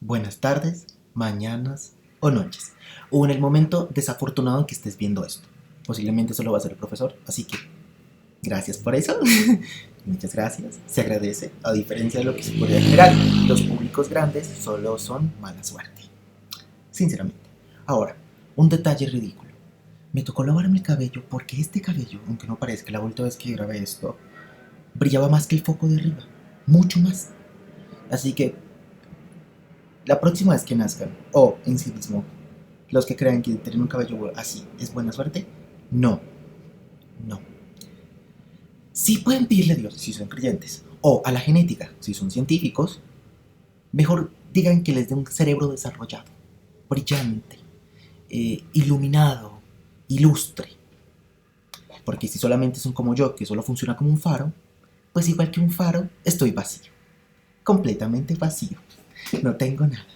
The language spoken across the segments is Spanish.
Buenas tardes, mañanas o noches, o en el momento desafortunado en que estés viendo esto. Posiblemente solo va a ser el profesor, así que gracias por eso. Muchas gracias, se agradece. A diferencia de lo que se podría esperar, los públicos grandes solo son mala suerte. Sinceramente. Ahora, un detalle ridículo. Me tocó lavarme el cabello porque este cabello, aunque no parezca, la última vez que grabé esto, brillaba más que el foco de arriba. Mucho más. Así que la próxima vez que nazcan, o en sí mismo, los que crean que tener un cabello así es buena suerte, no, no. Sí pueden pedirle a Dios si son creyentes, o a la genética si son científicos, mejor digan que les dé un cerebro desarrollado, brillante, iluminado, ilustre. Porque si solamente son como yo, que solo funciona como un faro, pues igual que un faro, estoy vacío, completamente vacío, no tengo nada.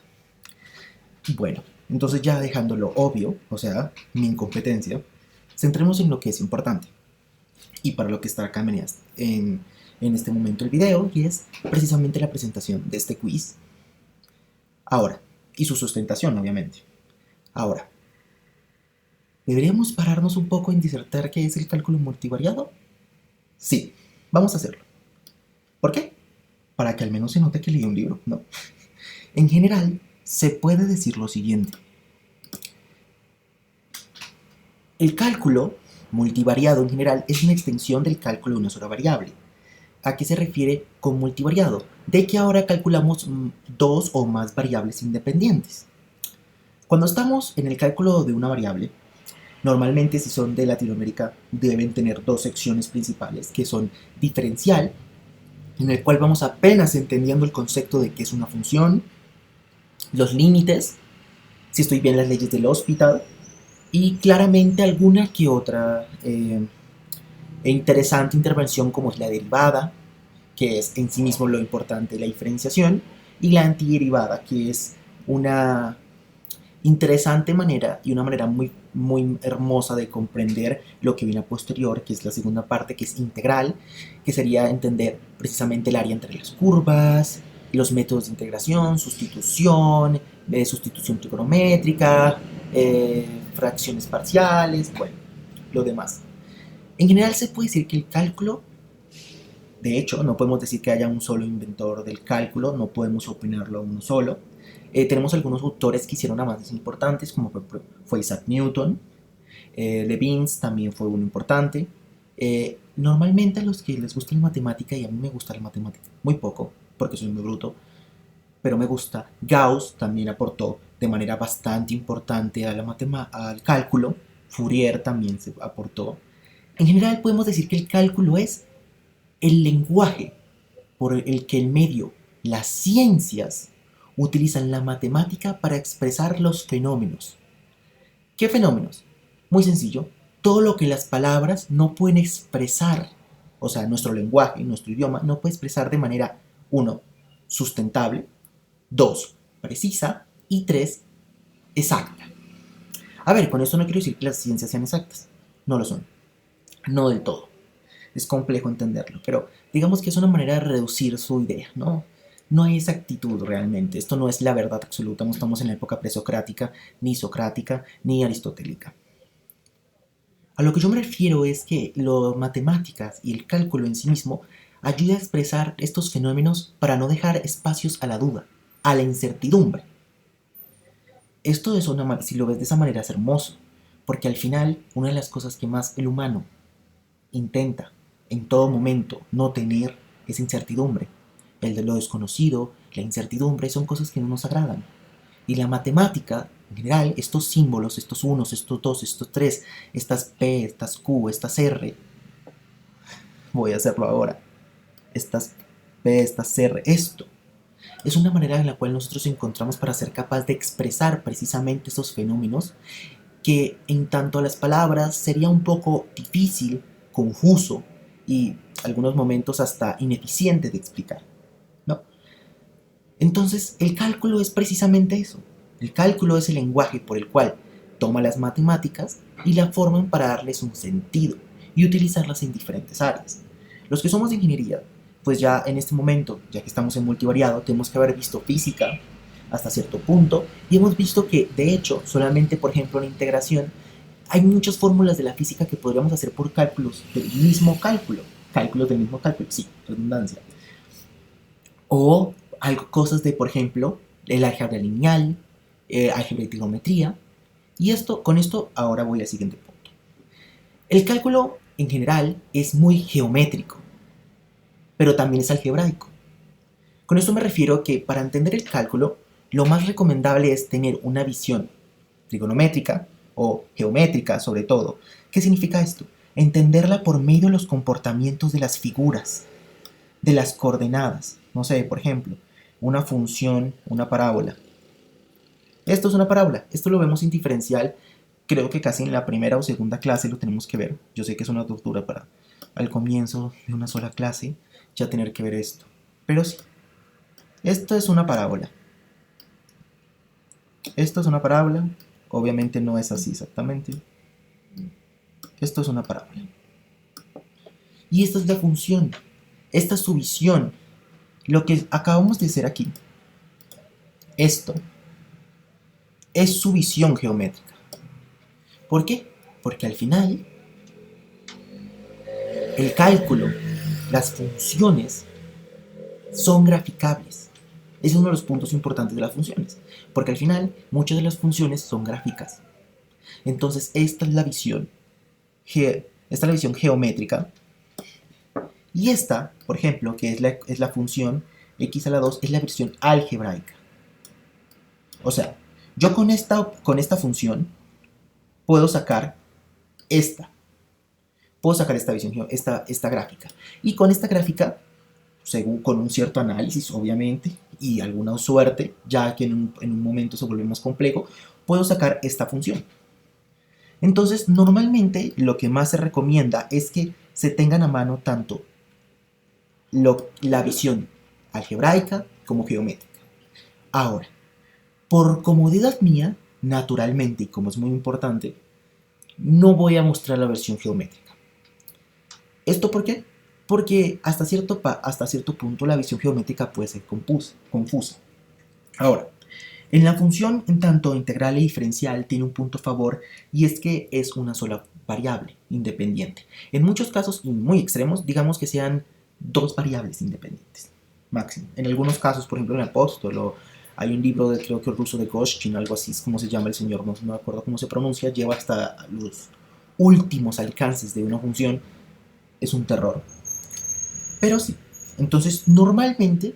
Bueno, entonces ya dejándolo obvio, o sea, mi incompetencia, centremos en lo que es importante y para lo que está acá en este momento el video, y es precisamente la presentación de este quiz. Ahora, y su sustentación, obviamente. Ahora, ¿deberíamos pararnos un poco en disertar qué es el cálculo multivariado? Sí, vamos a hacerlo. ¿Por qué? Para que al menos se note que leí un libro, ¿no? En general, se puede decir lo siguiente. El cálculo multivariado en general es una extensión del cálculo de una sola variable. ¿A qué se refiere con multivariado? De que ahora calculamos dos o más variables independientes. Cuando estamos en el cálculo de una variable, normalmente si son de Latinoamérica deben tener dos secciones principales, que son diferencial, en el cual vamos apenas entendiendo el concepto de qué es una función, los límites, si estoy bien las leyes del hospital, y claramente alguna que otra interesante intervención como es la derivada, que es en sí mismo lo importante de la diferenciación, y la antiderivada, que es una interesante manera y una manera muy hermosa de comprender lo que viene a posterior, que es la segunda parte, que es integral, que sería entender precisamente el área entre las curvas, los métodos de integración, sustitución trigonométrica, fracciones parciales, bueno, lo demás. En general se puede decir que el cálculo, de hecho, no podemos decir que haya un solo inventor del cálculo, no podemos opinarlo a uno solo. Tenemos algunos autores que hicieron avances importantes, como fue Isaac Newton, Leibniz también fue uno importante. Normalmente a los que les gusta la matemática, y a mí me gusta la matemática muy poco, porque soy muy bruto, pero me gusta, Gauss también aportó de manera bastante importante al cálculo, Fourier también se aportó. En general podemos decir que el cálculo es el lenguaje por el que el medio, las ciencias, utilizan la matemática para expresar los fenómenos. ¿Qué fenómenos? Muy sencillo, todo lo que las palabras no pueden expresar, o sea, nuestro lenguaje, nuestro idioma, no puede expresar de manera, 1, sustentable, 2, precisa, y 3, exacta. A ver, con esto no quiero decir que las ciencias sean exactas, no lo son, no del todo. Es complejo entenderlo, pero digamos que es una manera de reducir su idea, ¿no? No hay exactitud realmente, esto no es la verdad absoluta, no estamos en la época presocrática, ni socrática, ni aristotélica. A lo que yo me refiero es que las matemáticas y el cálculo en sí mismo ayuda a expresar estos fenómenos para no dejar espacios a la duda, a la incertidumbre. Esto es si lo ves de esa manera es hermoso, porque al final una de las cosas que más el humano intenta en todo momento no tener esa incertidumbre. El de lo desconocido, la incertidumbre son cosas que no nos agradan. Y la matemática, en general, estos símbolos, estos unos, estos dos, estos tres, estas P, estas Q, estas R, voy a hacerlo ahora, estas P, estas R, esto, es una manera en la cual nosotros encontramos para ser capaz de expresar precisamente esos fenómenos que en tanto a las palabras sería un poco difícil, confuso y algunos momentos hasta ineficiente de explicar, ¿no? Entonces el cálculo es precisamente eso. El cálculo es el lenguaje por el cual toma las matemáticas y la forman para darles un sentido y utilizarlas en diferentes áreas. Los que somos de ingeniería, pues ya en este momento, ya que estamos en multivariado, tenemos que haber visto física, hasta cierto punto, y hemos visto que, de hecho, solamente, por ejemplo, en integración, hay muchas fórmulas de la física que podríamos hacer por cálculos del mismo cálculo, sí, redundancia. O algo, cosas de, por ejemplo, el álgebra lineal, álgebra y trigonometría. Y con esto ahora voy al siguiente punto. El cálculo en general es muy geométrico, pero también es algebraico. Con esto me refiero a que para entender el cálculo, lo más recomendable es tener una visión trigonométrica o geométrica sobre todo. ¿Qué significa esto? Entenderla por medio de los comportamientos de las figuras, de las coordenadas. No sé, por ejemplo, una función, una parábola. Esto es una parábola, esto lo vemos en diferencial, creo que casi en la primera o segunda clase lo tenemos que ver. Yo sé que es una tortura para al comienzo de una sola clase ya tener que ver esto, pero sí, esto es una parábola. Esto es una parábola, obviamente no es así exactamente. Esto es una parábola. Y esta es la función, esta es su visión. Lo que acabamos de hacer aquí, esto es su visión geométrica. ¿Por qué? Porque al final, el cálculo, las funciones, son graficables. Es uno de los puntos importantes de las funciones, porque al final muchas de las funciones son gráficas. Entonces esta es la visión, geométrica, y esta, por ejemplo, que es la función x a la 2, es la versión algebraica. O sea, yo con esta función puedo sacar esta. Puedo sacar esta visión, esta gráfica. Y con esta gráfica, con un cierto análisis, obviamente, y alguna suerte, ya que en un momento se vuelve más complejo, puedo sacar esta función. Entonces, normalmente lo que más se recomienda es que se tengan a mano tanto la visión algebraica como geométrica. Ahora, por comodidad mía, naturalmente, y como es muy importante, no voy a mostrar la versión geométrica. ¿Esto por qué? Porque hasta cierto punto la visión geométrica puede ser confusa. Ahora, en la función en tanto integral e diferencial tiene un punto a favor, y es que es una sola variable independiente. En muchos casos muy extremos, digamos que sean dos variables independientes, máximo. En algunos casos, por ejemplo en Apóstol, hay un libro creo que ruso de Goshkin, algo así es como se llama el señor, no me acuerdo cómo se pronuncia, lleva hasta los últimos alcances de una función. Es un terror. Pero sí, entonces normalmente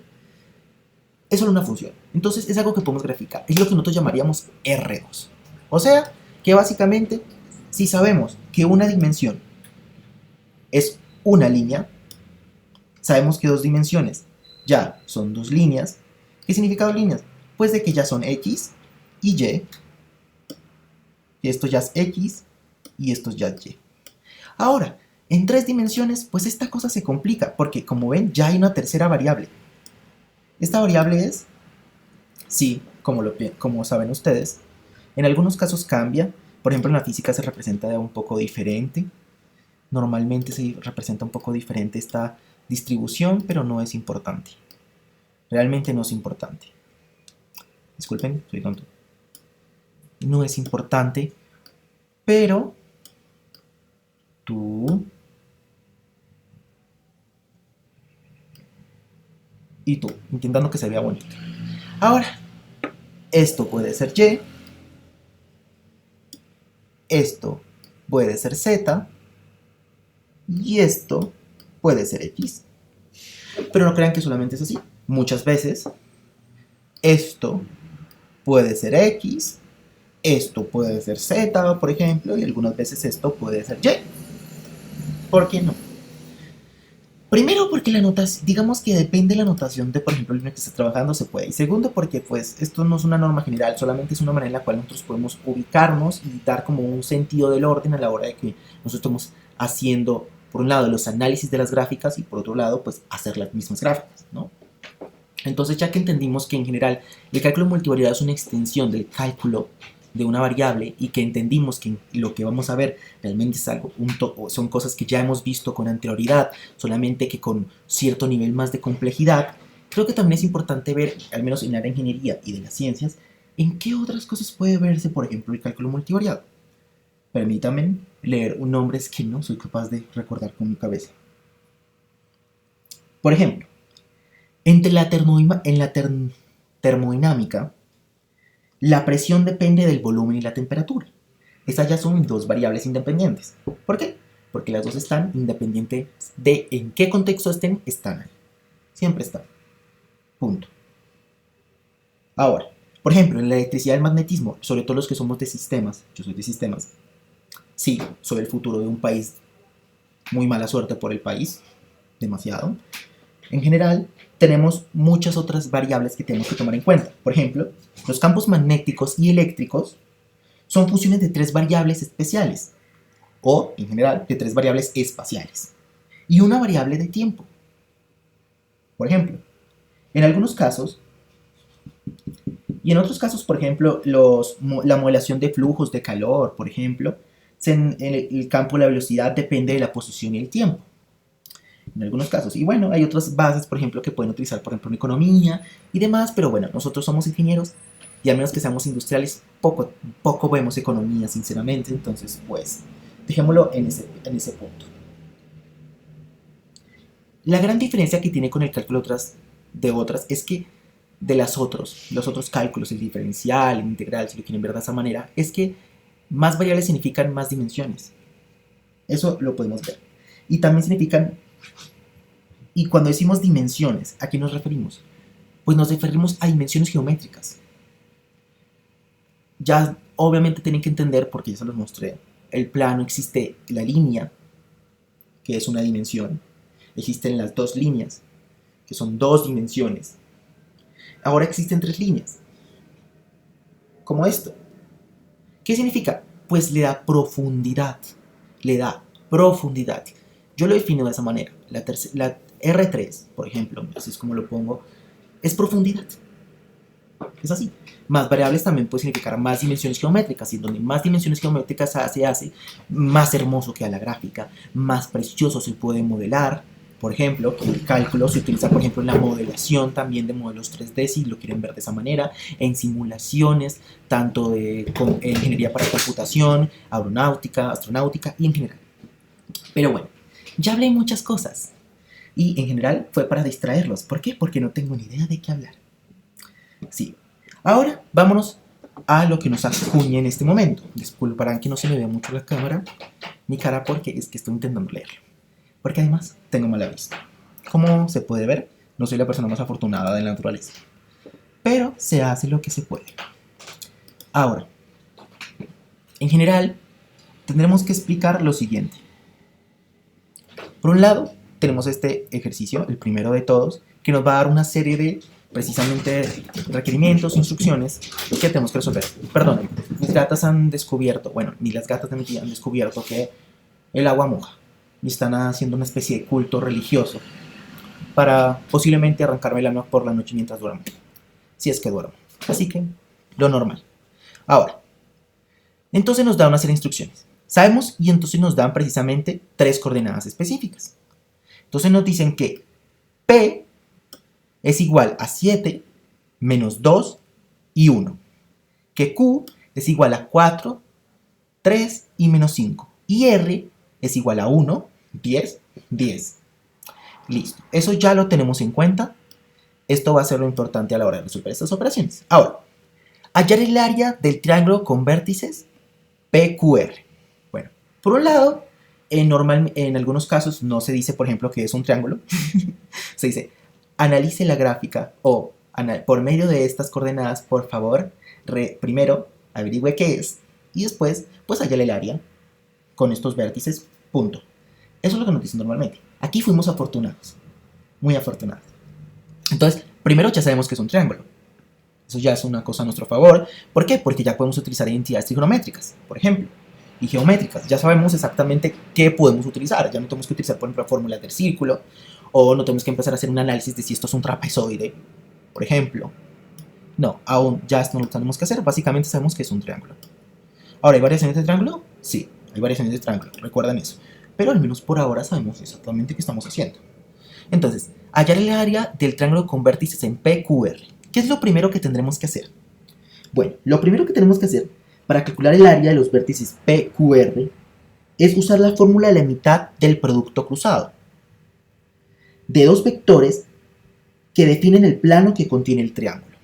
es solo una función. Entonces es algo que podemos graficar. Es lo que nosotros llamaríamos R2. O sea, que básicamente, si sabemos que una dimensión es una línea, sabemos que dos dimensiones ya son dos líneas. ¿Qué significa dos líneas? Pues de que ya son X y Y. Y esto ya es X y esto ya es Y. Ahora, en tres dimensiones, pues esta cosa se complica, porque como ven, ya hay una tercera variable. Esta variable es, sí, como saben ustedes, en algunos casos cambia. Por ejemplo, en la física se representa de un poco diferente. Normalmente se representa un poco diferente esta distribución, pero no es importante. Realmente no es importante. Disculpen, soy tonto. No es importante, pero tú y tú, intentando que se vea bonito. Ahora, esto puede ser Y, esto puede ser Z, y esto puede ser X. Pero no crean que solamente es así. Muchas veces, esto puede ser X, esto puede ser Z, por ejemplo, y algunas veces esto puede ser Y. ¿Por qué no? Primero porque la notación, digamos que depende de la notación de, por ejemplo, el que estés trabajando, se puede. Y segundo porque pues esto no es una norma general, solamente es una manera en la cual nosotros podemos ubicarnos y dar como un sentido del orden a la hora de que nosotros estamos haciendo, por un lado, los análisis de las gráficas y por otro lado, pues hacer las mismas gráficas, ¿no? Entonces, ya que entendimos que en general el cálculo multivariado es una extensión del cálculo de una variable y que entendimos que lo que vamos a ver realmente es algo, son cosas que ya hemos visto con anterioridad, solamente que con cierto nivel más de complejidad, creo que también es importante ver, al menos en la área de ingeniería y de las ciencias, en qué otras cosas puede verse, por ejemplo, el cálculo multivariado. Permítanme leer nombres que no soy capaz de recordar con mi cabeza. Por ejemplo, en la termodinámica, la presión depende del volumen y la temperatura. Estas ya son dos variables independientes. ¿Por qué? Porque las dos están independientes de en qué contexto están ahí. Siempre están. Punto. Ahora, por ejemplo, en la electricidad y el magnetismo, sobre todo los que somos de sistemas, yo soy de sistemas, sí, soy el futuro de un país, muy mala suerte por el país, demasiado. En general, tenemos muchas otras variables que tenemos que tomar en cuenta. Por ejemplo, los campos magnéticos y eléctricos son funciones de tres variables especiales, o, en general, de tres variables espaciales, y una variable de tiempo. Por ejemplo, en algunos casos, y en otros casos, por ejemplo, la modelación de flujos de calor, por ejemplo, en el campo de la velocidad depende de la posición y el tiempo. En algunos casos. Y bueno, hay otras bases, por ejemplo, que pueden utilizar, por ejemplo, en economía y demás, pero bueno, nosotros somos ingenieros y al menos que seamos industriales, poco vemos economía, sinceramente, entonces, pues, dejémoslo en ese punto. La gran diferencia que tiene con el cálculo de otras es que de los otros cálculos, el diferencial, el integral, si lo quieren ver de esa manera, es que más variables significan más dimensiones. Eso lo podemos ver. Y también significan, y cuando decimos dimensiones, ¿a qué nos referimos? Pues nos referimos a dimensiones geométricas. Ya obviamente tienen que entender, porque ya se los mostré, el plano existe la línea, que es una dimensión, existen las dos líneas, que son dos dimensiones. Ahora existen tres líneas, como esto. ¿Qué significa? Pues le da profundidad, Yo lo defino de esa manera. La R3, por ejemplo, así es como lo pongo, es profundidad. Es así. Más variables también puede significar más dimensiones geométricas, y donde más dimensiones geométricas se hace, más hermoso queda la gráfica, más precioso se puede modelar. Por ejemplo, el cálculo se utiliza, por ejemplo, en la modelación también de modelos 3D, si lo quieren ver de esa manera, en simulaciones, tanto de ingeniería para computación, astronáutica y en general. Pero bueno, ya hablé muchas cosas. Y en general fue para distraerlos. ¿Por qué? Porque no tengo ni idea de qué hablar. Sí. Ahora vámonos a lo que nos acuña en este momento. Disculparán que no se me vea mucho la cámara, mi cara, porque es que estoy intentando leerlo. Porque además tengo mala vista. Como se puede ver, no soy la persona más afortunada de la naturaleza. Pero se hace lo que se puede. Ahora, en general, tendremos que explicar lo siguiente. Por un lado, tenemos este ejercicio, el primero de todos, que nos va a dar una serie de, precisamente, requerimientos, instrucciones que tenemos que resolver. Perdón, mis gatas han descubierto, bueno, ni las gatas de mi tía han descubierto que el agua moja. Y están haciendo una especie de culto religioso para posiblemente arrancarme la por la noche mientras duermo. Si es que duermo. Así que, lo normal. Ahora, entonces nos da una serie de instrucciones. Sabemos y entonces nos dan precisamente tres coordenadas específicas. Entonces nos dicen que P es igual a 7 menos 2 y 1. Que Q es igual a 4, 3 y menos 5. Y R es igual a 1, 10, 10. Listo. Eso ya lo tenemos en cuenta. Esto va a ser lo importante a la hora de resolver estas operaciones. Ahora, hallar el área del triángulo con vértices PQR. Bueno, por un lado, en algunos casos no se dice, por ejemplo, que es un triángulo. Se dice, analice la gráfica o por medio de estas coordenadas, por favor, primero averigüe qué es y después, pues hallar el área con estos vértices, punto. Eso es lo que nos dicen normalmente. Aquí fuimos afortunados, muy afortunados. Entonces, primero ya sabemos que es un triángulo. Eso ya es una cosa a nuestro favor. ¿Por qué? Porque ya podemos utilizar identidades trigonométricas, por ejemplo, y geométricas. Ya sabemos exactamente qué podemos utilizar. Ya no tenemos que utilizar, por ejemplo, fórmulas del círculo, o no tenemos que empezar a hacer un análisis de si esto es un trapezoide, por ejemplo. No, aún ya esto no lo tenemos que hacer. Básicamente sabemos que es un triángulo. Ahora, ¿hay variaciones de triángulo? Sí, hay variaciones de triángulo. Recuerden eso. Pero al menos por ahora sabemos exactamente qué estamos haciendo. Entonces, hallar el área del triángulo con vértices en PQR. ¿Qué es lo primero que tendremos que hacer? Bueno, lo primero que tenemos que hacer para calcular el área de los vértices PQR es usar la fórmula de la mitad del producto cruzado de dos vectores que definen el plano que contiene el triángulo.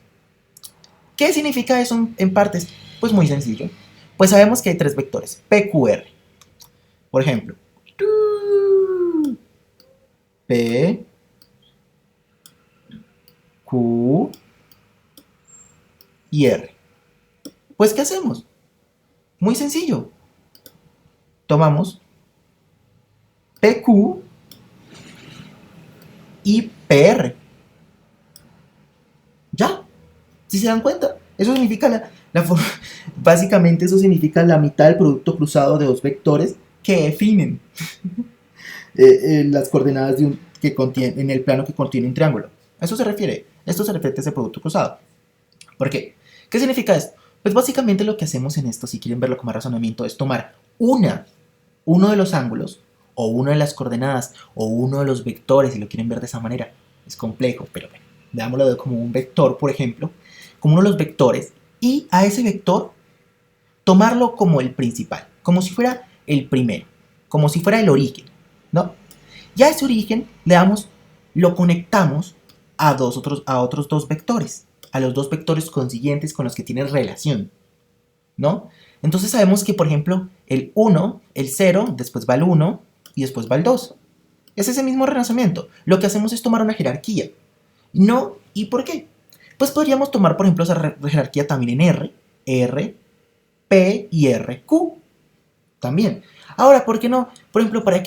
¿Qué significa eso en partes? Pues muy sencillo. Pues sabemos que hay tres vectores, PQR. Por ejemplo, P, Q y R. Pues, ¿qué hacemos? Muy sencillo. Tomamos PQ y PR. Ya. Si se dan cuenta, eso significa básicamente eso significa la mitad del producto cruzado de dos vectores que definen las coordenadas que contiene, en el plano que contiene un triángulo. A eso se refiere. Esto se refiere a ese producto cruzado. ¿Por qué? ¿Qué significa esto? Pues básicamente lo que hacemos en esto, si quieren verlo como razonamiento, es tomar uno de los ángulos, o una de las coordenadas, o uno de los vectores, si lo quieren ver de esa manera. Es complejo, pero bueno, veámoslo como un vector, por ejemplo, como uno de los vectores, y a ese vector tomarlo como el principal, como si fuera el primero, como si fuera el origen, ¿no? Y a ese origen lo conectamos a otros dos vectores, a los dos vectores consiguientes con los que tiene relación, ¿no? Entonces sabemos que, por ejemplo, el 1, el 0, después va el 1 y después va el 2. Es ese mismo razonamiento. Lo que hacemos es tomar una jerarquía. No, ¿y por qué? Pues podríamos tomar, por ejemplo, esa jerarquía también en R, P y RQ. También. Ahora, ¿por qué no? Por ejemplo, ¿por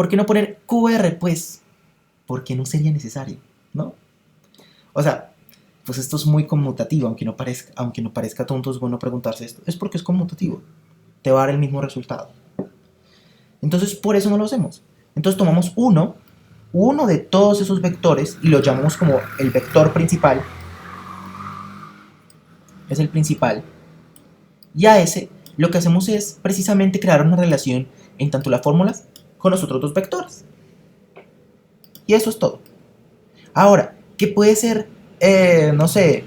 qué no poner QR? Pues, porque no sería necesario, ¿no? O sea, pues esto es muy conmutativo, aunque no parezca tonto, es bueno preguntarse esto. Es porque es conmutativo. Te va a dar el mismo resultado. Entonces, por eso no lo hacemos. Entonces tomamos uno de todos esos vectores y lo llamamos como el vector principal. Es el principal. Y a ese lo que hacemos es precisamente crear una relación en tanto las fórmulas con los otros dos vectores. Y eso es todo. Ahora, ¿qué puede ser, no sé,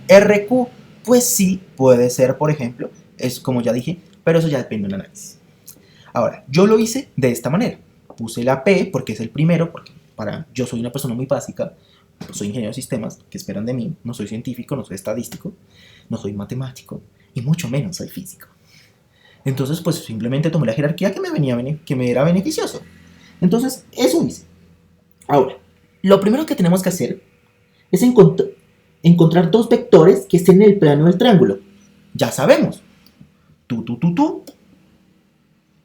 RQ? Pues sí, puede ser, por ejemplo, es como ya dije, pero eso ya depende del análisis. Ahora, yo lo hice de esta manera. Puse la P porque es el primero, porque yo soy una persona muy básica, soy ingeniero de sistemas, ¿qué esperan de mí? No soy científico, no soy estadístico, no soy matemático, y mucho menos soy físico. Entonces, pues simplemente tomé la jerarquía que me era beneficioso. Entonces, eso hice. Ahora, lo primero que tenemos que hacer es encontrar dos vectores que estén en el plano del triángulo. Ya sabemos.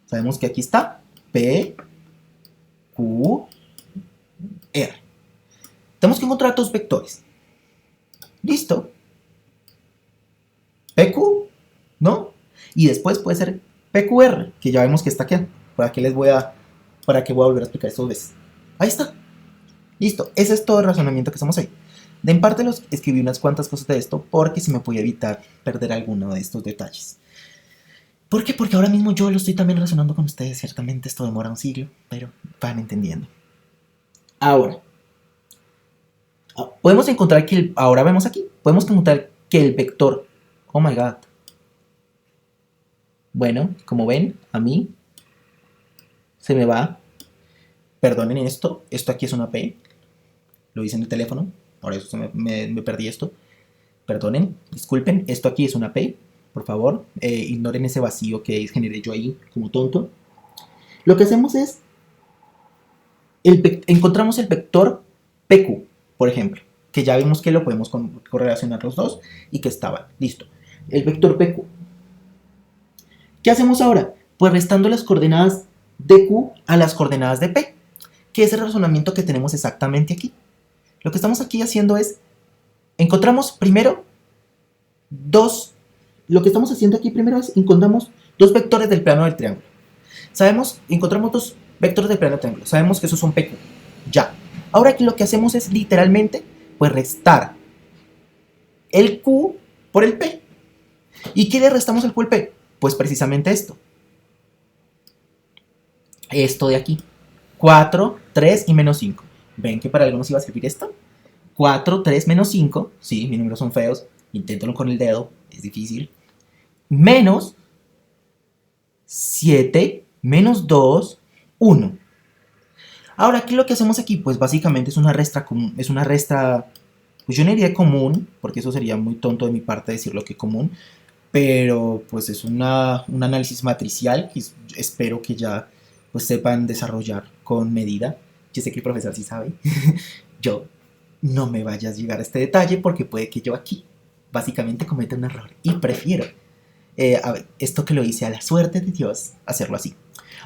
Sabemos que aquí está P, Q, R. Tenemos que encontrar dos vectores. ¿Listo? PQ, ¿no? Y después puede ser PQR, que ya vemos que está aquí. ¿Para qué voy a volver a explicar esto dos veces? Ahí está. Listo. Ese es todo el razonamiento que hacemos ahí. De en parte escribí unas cuantas cosas de esto porque se me podía evitar perder alguno de estos detalles. ¿Por qué? Porque ahora mismo yo lo estoy también razonando con ustedes. Ciertamente esto demora un siglo, pero van entendiendo. Ahora, podemos encontrar que ahora vemos aquí, podemos encontrar que el vector, oh my god. Bueno, como ven, a mí se me va, perdonen esto aquí es una P, lo hice en el teléfono, por eso me perdí esto, perdonen, disculpen, esto aquí es una P, por favor, ignoren ese vacío que generé yo ahí como tonto. Lo que hacemos es, encontramos el vector PQ, por ejemplo, que ya vimos que lo podemos correlacionar los dos y que estaban, listo, el vector PQ. ¿Qué hacemos ahora? Pues restando las coordenadas de Q a las coordenadas de P, que es el razonamiento que tenemos exactamente aquí. Lo que estamos aquí haciendo es, encontramos primero lo que estamos haciendo aquí primero es encontramos dos vectores del plano del triángulo. Encontramos dos vectores del plano del triángulo, sabemos que esos son PQ, ya. Ahora aquí lo que hacemos es literalmente, pues restar el Q por el P. ¿Y qué le restamos al Q al P? Pues precisamente esto. Esto de aquí. 4, 3 y menos 5. ¿Ven que para algo nos iba a servir esto? 4, 3 menos 5, sí, mis números son feos, inténtalo con el dedo, es difícil, menos 7 menos 2, 1. Ahora, ¿qué es lo que hacemos aquí? Pues básicamente es una resta común, pues yo no diría común, porque eso sería muy tonto de mi parte decirlo que común, pero pues es un análisis matricial que espero que ya pues sepan desarrollar con medida. Yo sé que el profesor sí sabe. Yo no me vayas a llegar a este detalle porque puede que yo aquí básicamente cometa un error y prefiero a ver, esto que lo hice a la suerte de Dios, hacerlo así.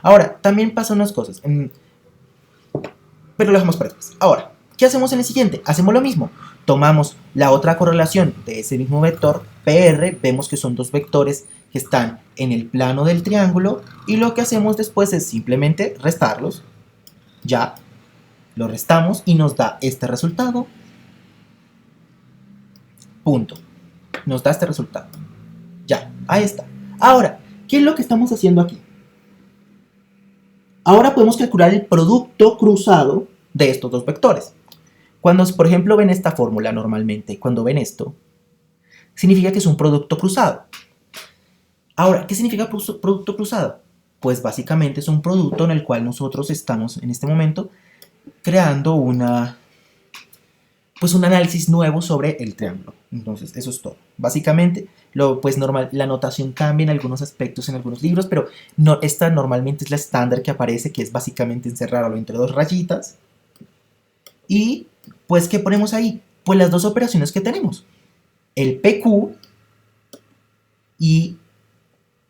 Ahora, también pasan unas cosas, pero lo dejamos para después. Ahora, ¿qué hacemos en el siguiente? Hacemos lo mismo. Tomamos la otra correlación de ese mismo vector, PR, vemos que son dos vectores que están en el plano del triángulo y lo que hacemos después es simplemente restarlos. Ya, lo restamos y nos da este resultado. Punto. Nos da este resultado. Ya, ahí está. Ahora, ¿qué es lo que estamos haciendo aquí? Ahora podemos calcular el producto cruzado de estos dos vectores. Cuando, por ejemplo, ven esta fórmula normalmente, cuando ven esto, significa que es un producto cruzado. Ahora, ¿qué significa producto cruzado? Pues básicamente es un producto en el cual nosotros estamos en este momento creando un análisis nuevo sobre el triángulo. Entonces, eso es todo. Básicamente, la notación cambia en algunos aspectos en algunos libros, pero no, esta normalmente es la estándar que aparece, que es básicamente encerrarlo entre dos rayitas. Y, pues, ¿qué ponemos ahí? Pues las dos operaciones que tenemos. El PQ y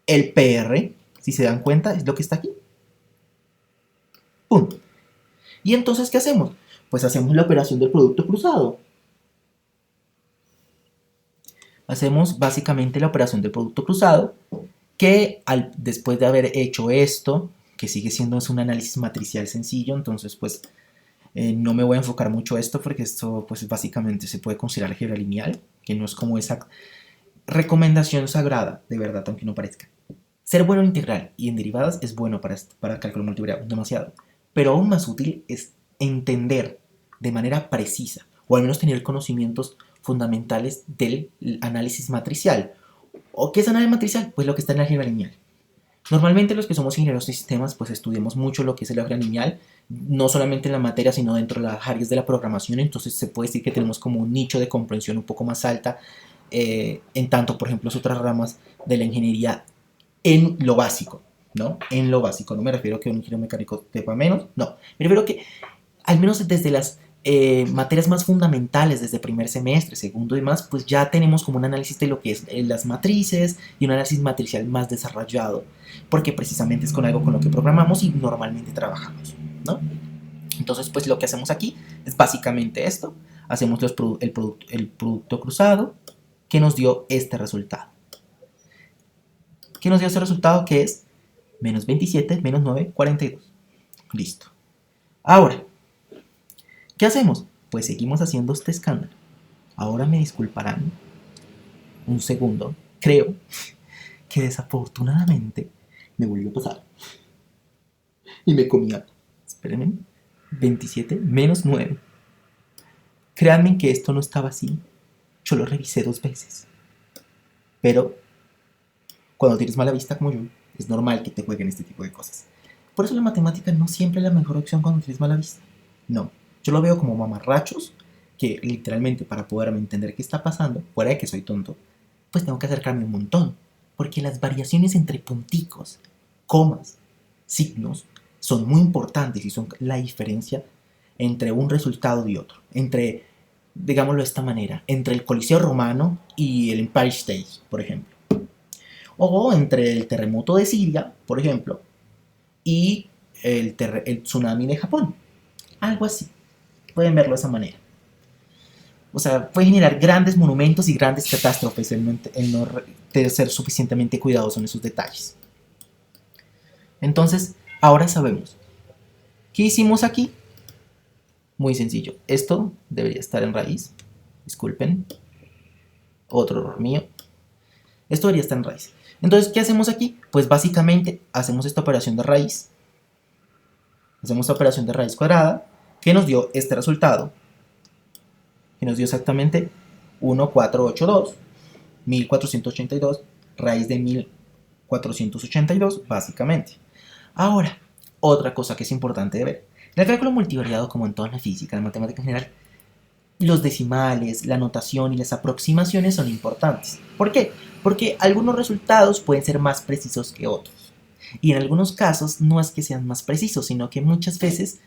el PR, si se dan cuenta, es lo que está aquí. Punto. Y entonces, ¿qué hacemos? Pues hacemos la operación del producto cruzado. Hacemos básicamente la operación del producto cruzado, que después de haber hecho esto, que sigue siendo un análisis matricial sencillo, entonces pues no me voy a enfocar mucho a esto porque esto pues básicamente se puede considerar álgebra lineal, que no es como esa recomendación sagrada, de verdad, aunque no parezca. Ser bueno en integral y en derivadas es bueno para cálculo multivariado, demasiado. Pero aún más útil es entender de manera precisa, o al menos tener conocimientos fundamentales del análisis matricial. ¿O qué es análisis matricial? Pues lo que está en la álgebra lineal. Normalmente los que somos ingenieros de sistemas pues estudiamos mucho lo que es el álgebra lineal, no solamente en la materia sino dentro de las áreas de la programación, entonces se puede decir que tenemos como un nicho de comprensión un poco más alta, en tanto por ejemplo las otras ramas de la ingeniería en lo básico, ¿no? En lo básico, no me refiero a que un ingeniero mecánico sepa menos, no, me refiero a que al menos desde las materias más fundamentales, desde primer semestre, segundo y más, pues ya tenemos como un análisis de lo que es las matrices y un análisis matricial más desarrollado, porque precisamente es con algo con lo que programamos y normalmente trabajamos, ¿no? Entonces, pues lo que hacemos aquí es básicamente esto, hacemos el producto cruzado que nos dio este resultado. ¿Qué nos dio este resultado? Que es menos 27, menos 9, 42. Listo. Ahora, ¿qué hacemos? Pues seguimos haciendo este escándalo. Ahora me disculparán un segundo. Creo que desafortunadamente me volvió a pasar. Y me comía. Espérenme. 27 menos 9. Créanme que esto no estaba así. Yo lo revisé 2 veces. Pero cuando tienes mala vista como yo, es normal que te jueguen este tipo de cosas. Por eso la matemática no siempre es la mejor opción cuando tienes mala vista. No. Yo lo veo como mamarrachos que literalmente para poderme entender qué está pasando, fuera de que soy tonto, pues tengo que acercarme un montón. Porque las variaciones entre punticos, comas, signos, son muy importantes y son la diferencia entre un resultado y otro. Entre, digámoslo de esta manera, entre el Coliseo Romano y el Empire State, por ejemplo. O entre el terremoto de Siria, por ejemplo, y el tsunami de Japón. Algo así. Pueden verlo de esa manera. O sea, puede generar grandes monumentos y grandes catástrofes el no ser suficientemente cuidadoso en esos detalles. Entonces, ahora sabemos. ¿Qué hicimos aquí? Muy sencillo. Esto debería estar en raíz. Disculpen. Otro error mío. Esto debería estar en raíz. Entonces, ¿qué hacemos aquí? Pues básicamente hacemos esta operación de raíz. Hacemos esta operación de raíz cuadrada, que nos dio este resultado, que nos dio exactamente 1482, 1482, raíz de 1482, básicamente. Ahora, otra cosa que es importante de ver. En el cálculo multivariado, como en toda la física, en la matemática en general, los decimales, la notación y las aproximaciones son importantes. ¿Por qué? Porque algunos resultados pueden ser más precisos que otros. Y en algunos casos no es que sean más precisos, sino que muchas veces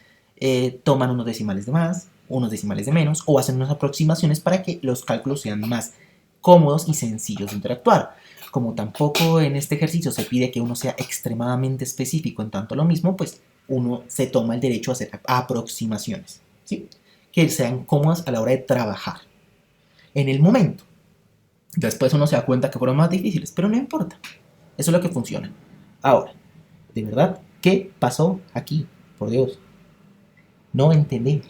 toman unos decimales de más, unos decimales de menos, o hacen unas aproximaciones para que los cálculos sean más cómodos y sencillos de interactuar. Como tampoco en este ejercicio se pide que uno sea extremadamente específico en tanto lo mismo, pues uno se toma el derecho a hacer aproximaciones, ¿sí? Que sean cómodas a la hora de trabajar en el momento. Después uno se da cuenta que fueron más difíciles, pero no importa. Eso es lo que funciona. Ahora, de verdad, ¿qué pasó aquí? Por Dios. No entendí.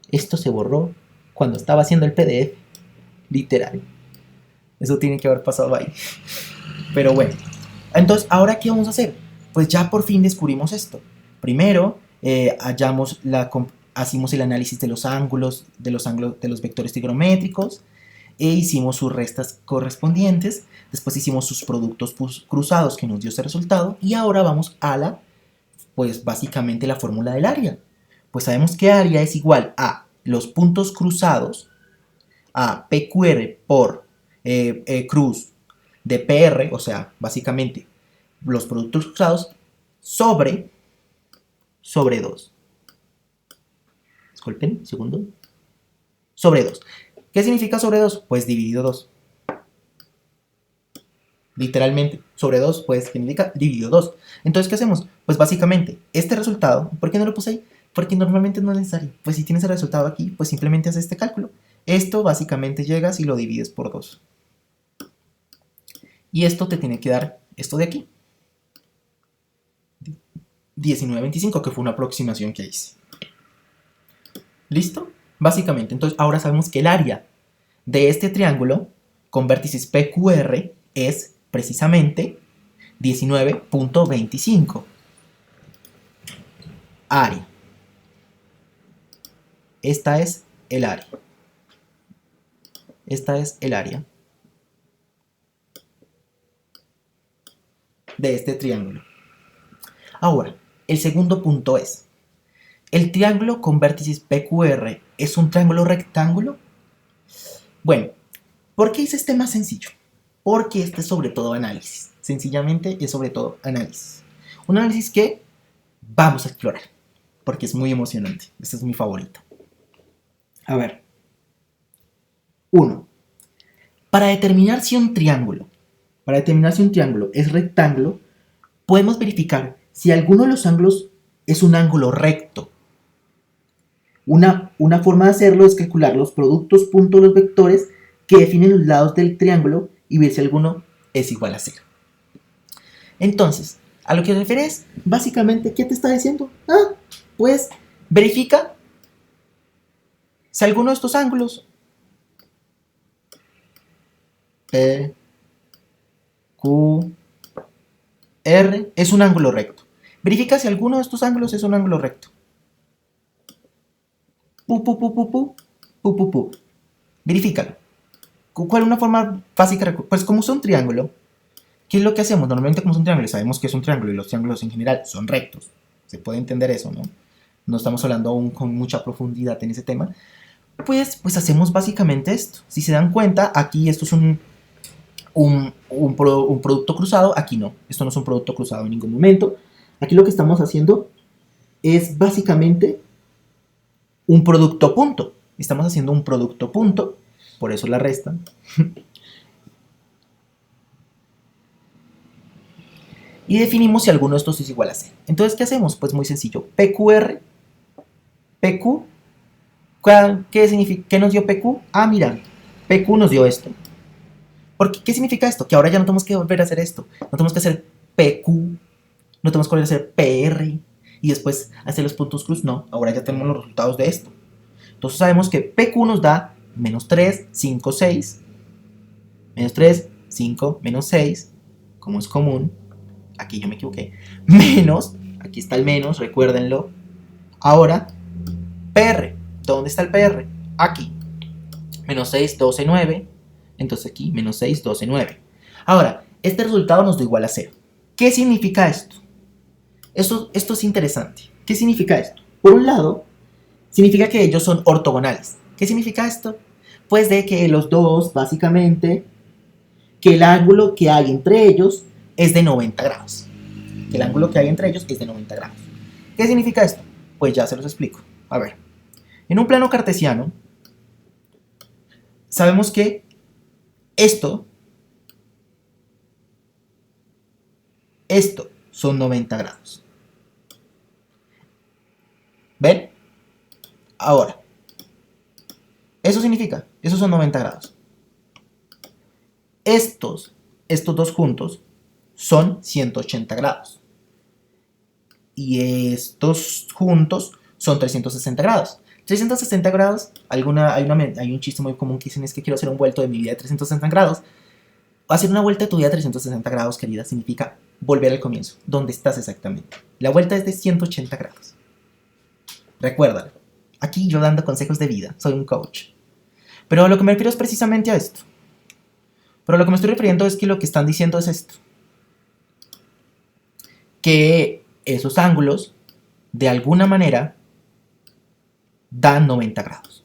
Esto se borró cuando estaba haciendo el PDF. Literal. Eso tiene que haber pasado ahí. Pero bueno. Entonces, ¿ahora qué vamos a hacer? Pues ya por fin descubrimos esto. Primero, hicimos el análisis de los ángulos de los vectores trigonométricos e hicimos sus restas correspondientes. Después hicimos sus productos cruzados que nos dio ese resultado. Y ahora vamos a pues básicamente la fórmula del área. Pues sabemos que área es igual a los puntos cruzados, a PQR por cruz de PR, o sea, básicamente los productos cruzados sobre 2. Disculpen, segundo. Sobre 2. ¿Qué significa sobre 2? Pues dividido 2. Literalmente, sobre 2 pues significa dividido 2. Entonces, ¿qué hacemos? Pues básicamente, este resultado, ¿por qué no lo puse ahí? Porque normalmente no es necesario. Pues si tienes el resultado aquí, pues simplemente haces este cálculo. Esto básicamente llegas y lo divides por 2. Y esto te tiene que dar esto de aquí. 1925, que fue una aproximación que hice. ¿Listo? Básicamente, entonces ahora sabemos que el área de este triángulo con vértices PQR es precisamente 19.25. Área. Esta es el área. Esta es el área de este triángulo. Ahora, el segundo punto es, ¿el triángulo con vértices PQR es un triángulo rectángulo? Bueno, ¿por qué hice este más sencillo? Porque este es sobre todo análisis. Sencillamente es sobre todo análisis. Un análisis que vamos a explorar, porque es muy emocionante. Este es mi favorito. A ver. 1. Para determinar si un triángulo es rectángulo, podemos verificar si alguno de los ángulos es un ángulo recto. Una forma de hacerlo es calcular los productos punto los vectores que definen los lados del triángulo y ver si alguno es igual a 0. Entonces, a lo que se refiere es, básicamente, ¿qué te está diciendo? Pues verifica si alguno de estos ángulos P, Q, R es un ángulo recto. Verifica si alguno de estos ángulos es un ángulo recto. Verifícalo. ¿Cuál es una forma básica? Pues como es un triángulo, ¿qué es lo que hacemos? Normalmente como es un triángulo, sabemos que es un triángulo y los triángulos en general son rectos. Se puede entender eso, ¿no? No estamos hablando aún con mucha profundidad en ese tema. Pues hacemos básicamente esto. Si se dan cuenta, aquí esto es un producto cruzado, aquí no. Esto no es un producto cruzado en ningún momento. Aquí lo que estamos haciendo es básicamente un producto punto. Estamos haciendo un producto punto, por eso la resta. Y definimos si alguno de estos es igual a 0. Entonces, ¿qué hacemos? Pues muy sencillo. PQR, PQ, ¿qué significa? ¿Qué nos dio PQ? Mira, PQ nos dio esto. ¿Qué significa esto? Que ahora ya no tenemos que volver a hacer esto. No tenemos que hacer PQ, no tenemos que volver a hacer PR y después hacer los puntos cruz. No, ahora ya tenemos los resultados de esto. Entonces sabemos que PQ nos da menos 3, 5, 6. Menos 3, 5, menos 6, como es común. aquí yo me equivoqué, menos, aquí está el menos, recuérdenlo. Ahora, PR, ¿dónde está el PR? Aquí, menos 6, 12, 9, entonces aquí, menos 6, 12, 9. Ahora, este resultado nos da igual a 0. ¿Qué significa esto? Esto es interesante. ¿Qué significa esto? Por un lado, significa que ellos son ortogonales. ¿Qué significa esto? Pues de que los dos, básicamente, que el ángulo que hay entre ellos es de 90 grados. Que el ángulo que hay entre ellos es de 90 grados. ¿Qué significa esto? Pues ya se los explico. A ver, en un plano cartesiano, sabemos que esto son 90 grados. ¿Ven? Ahora, eso significa, esos son 90 grados. Estos dos juntos son 180 grados. Y estos juntos son 360 grados. 360 grados, hay un chiste muy común que dicen es que quiero hacer un vuelto de mi vida de 360 grados. Hacer una vuelta de tu vida de 360 grados, querida, significa volver al comienzo, donde estás exactamente. La vuelta es de 180 grados. Recuérdalo. Aquí yo dando consejos de vida, soy un coach. Pero a lo que me refiero es precisamente a esto. Pero lo que me estoy refiriendo es que lo que están diciendo es esto. Que esos ángulos, de alguna manera, dan 90 grados.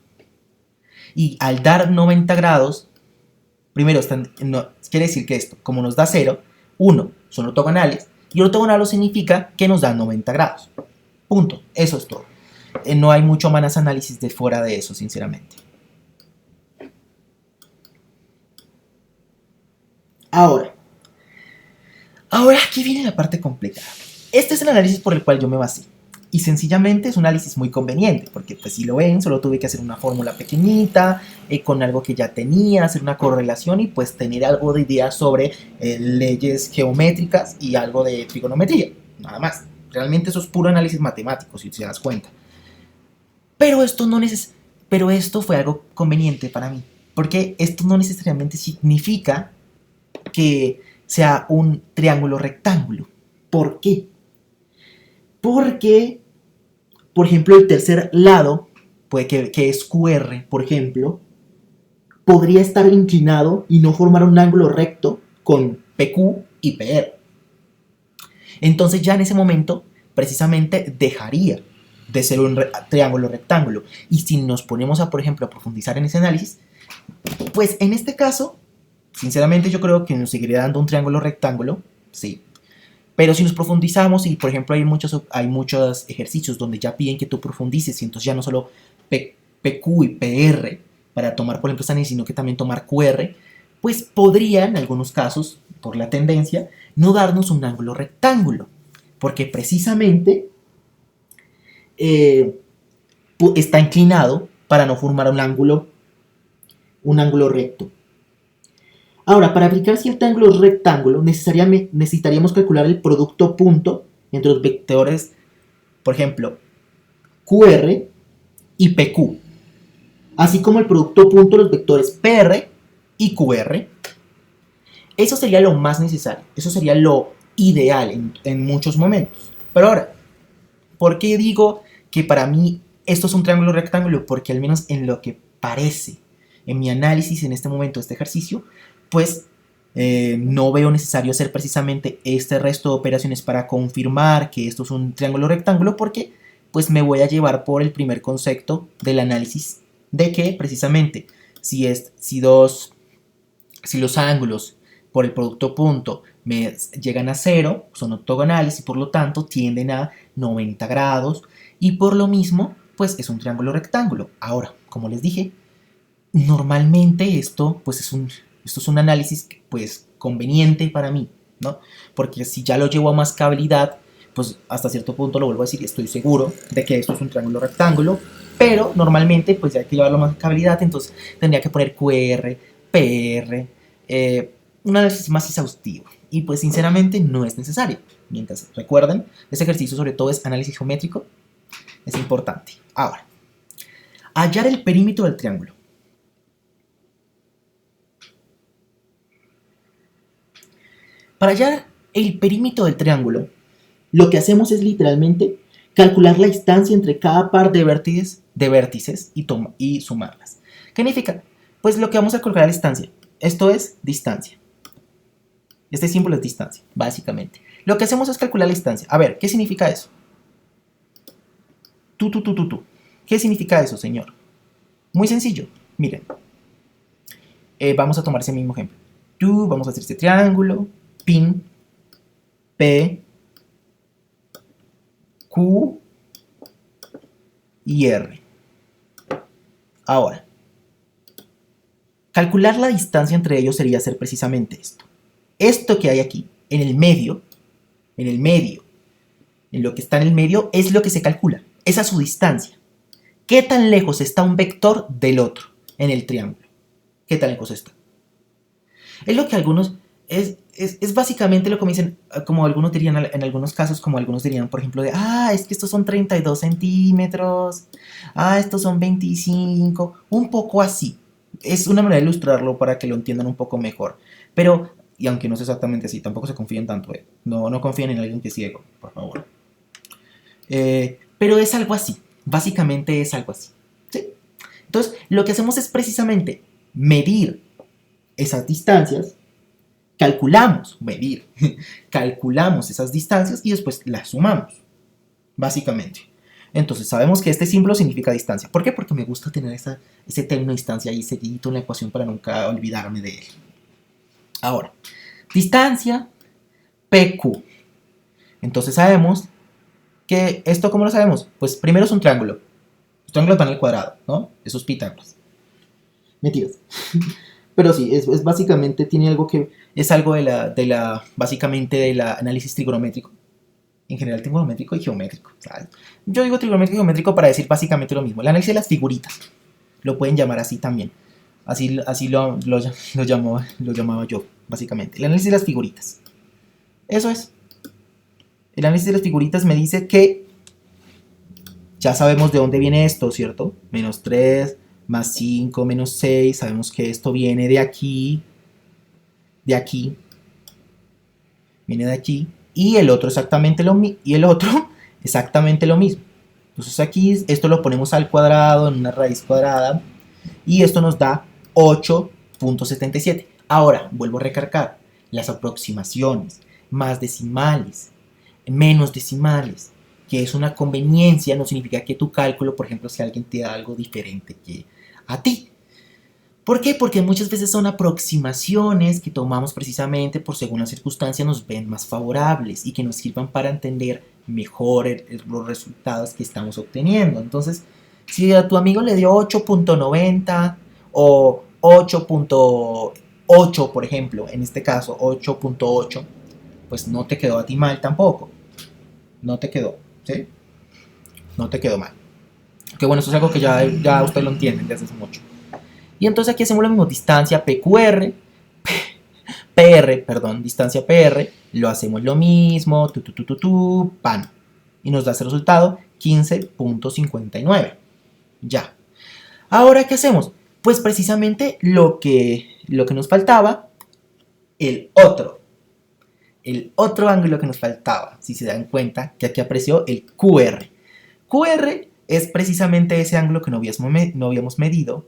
Y al dar 90 grados, primero, quiere decir que esto, como nos da 0, 1 son ortogonales, y ortogonal significa que nos dan 90 grados. Punto. Eso es todo. No hay mucho más análisis de fuera de eso, sinceramente. Ahora aquí viene la parte complicada. Este es el análisis por el cual yo me basé. Y sencillamente es un análisis muy conveniente, porque pues si lo ven, solo tuve que hacer una fórmula pequeñita, con algo que ya tenía, hacer una correlación y pues tener algo de idea sobre leyes geométricas y algo de trigonometría, nada más. Realmente eso es puro análisis matemático, si te das cuenta. Pero esto fue algo conveniente para mí, porque esto no necesariamente significa que sea un triángulo rectángulo. ¿Por qué? Porque, por ejemplo, el tercer lado, puede que es QR, por ejemplo, podría estar inclinado y no formar un ángulo recto con PQ y PR. Entonces ya en ese momento, precisamente, dejaría de ser un triángulo rectángulo. Y si nos ponemos a, por ejemplo, a profundizar en ese análisis, pues en este caso, sinceramente yo creo que nos seguiría dando un triángulo rectángulo, sí. Pero si nos profundizamos y, por ejemplo, hay muchos ejercicios donde ya piden que tú profundices y entonces ya no solo PQ y PR para tomar, por ejemplo, esta análisis, sino que también tomar QR, pues podría, en algunos casos, por la tendencia, no darnos un ángulo rectángulo, porque precisamente está inclinado para no formar un ángulo recto. Ahora, para aplicar cierto ángulo rectángulo, necesitaríamos calcular el producto punto entre los vectores, por ejemplo, QR y PQ, así como el producto punto de los vectores PR y QR. Eso sería lo más necesario, eso sería lo ideal en muchos momentos. Pero ahora, ¿por qué digo que para mí esto es un triángulo rectángulo? Porque al menos en lo que parece, en mi análisis en este momento de este ejercicio, pues no veo necesario hacer precisamente este resto de operaciones para confirmar que esto es un triángulo rectángulo, porque pues me voy a llevar por el primer concepto del análisis de que precisamente si los ángulos por el producto punto me llegan a 0, son ortogonales y por lo tanto tienden a 90 grados y por lo mismo pues es un triángulo rectángulo. Ahora, como les dije, normalmente esto es un análisis pues conveniente para mí, ¿no? Porque si ya lo llevo a mascabilidad, pues hasta cierto punto lo vuelvo a decir, estoy seguro de que esto es un triángulo rectángulo, pero normalmente pues ya hay que llevarlo a mascabilidad, entonces tendría que poner QR, PR, un análisis más exhaustivo. Y pues sinceramente no es necesario. Mientras recuerden, este ejercicio sobre todo es análisis geométrico, es importante. Ahora, hallar el perímetro del triángulo. Para hallar el perímetro del triángulo, lo que hacemos es literalmente calcular la distancia entre cada par de vértices y sumarlas. ¿Qué significa? Pues lo que vamos a calcular es distancia. Esto es distancia. Este símbolo es distancia, básicamente. Lo que hacemos es calcular la distancia. A ver, ¿qué significa eso? ¿Qué significa eso, señor? Muy sencillo. Miren. Vamos a tomar ese mismo ejemplo. Vamos a hacer este triángulo. Pin. P. Q. Y R. Ahora, calcular la distancia entre ellos sería hacer precisamente esto. Esto que hay aquí, en el medio, en lo que está en el medio, es lo que se calcula. Esa es su distancia. ¿Qué tan lejos está un vector del otro en el triángulo? ¿Qué tan lejos está? Es lo que algunos... Es básicamente lo que me dicen, como algunos dirían en algunos casos, como algunos dirían, por ejemplo, de, es que estos son 32 centímetros, estos son 25, un poco así. Es una manera de ilustrarlo para que lo entiendan un poco mejor. Pero, y aunque no es exactamente así, tampoco se confíen tanto, no confíen en alguien que es ciego, por favor. Pero es algo así, básicamente es algo así, ¿sí? Entonces, lo que hacemos es precisamente medir esas distancias, calculamos esas distancias y después las sumamos, básicamente. Entonces sabemos que este símbolo significa distancia. ¿Por qué? Porque me gusta tener ese término de distancia ahí seguidito en la ecuación para nunca olvidarme de él. Ahora, distancia PQ. Entonces sabemos que esto, ¿cómo lo sabemos? Pues primero es un triángulo. Los triángulos van al cuadrado, ¿no? Esos Pitágoras. Mentiras. Pero sí, es básicamente, tiene algo que... Es algo básicamente del análisis trigonométrico. En general trigonométrico y geométrico, ¿sabes? Yo digo trigonométrico y geométrico para decir básicamente lo mismo. El análisis de las figuritas. Lo pueden llamar así también. Así lo llamaba yo, básicamente. El análisis de las figuritas. Eso es. El análisis de las figuritas me dice que ya sabemos de dónde viene esto, ¿cierto? Menos 3, más 5, menos 6. Sabemos que esto viene de aquí. De aquí. Viene de aquí. Y el otro exactamente lo mismo. Y el otro exactamente lo mismo. Entonces aquí esto lo ponemos al cuadrado en una raíz cuadrada. Y esto nos da 8.77. Ahora, vuelvo a recargar. Las aproximaciones, más decimales, menos decimales, que es una conveniencia, no significa que tu cálculo, por ejemplo, si alguien te da algo diferente que a ti. ¿Por qué? Porque muchas veces son aproximaciones que tomamos precisamente por según las circunstancias nos ven más favorables y que nos sirvan para entender mejor los resultados que estamos obteniendo. Entonces, si a tu amigo le dio 8.90 o 8.8, por ejemplo, en este caso 8.8, pues no te quedó a ti mal tampoco. No te quedó, ¿sí? No te quedó mal. Que bueno, eso es algo que ya ustedes lo entienden desde hace mucho. Y entonces aquí hacemos lo mismo, distancia PQR, distancia PR, lo hacemos lo mismo, pan. Y nos da ese resultado, 15.59. Ya. Ahora, ¿qué hacemos? Pues precisamente lo que nos faltaba, el otro ángulo que nos faltaba, si se dan cuenta, que aquí apareció el QR. QR es precisamente ese ángulo que no habíamos medido.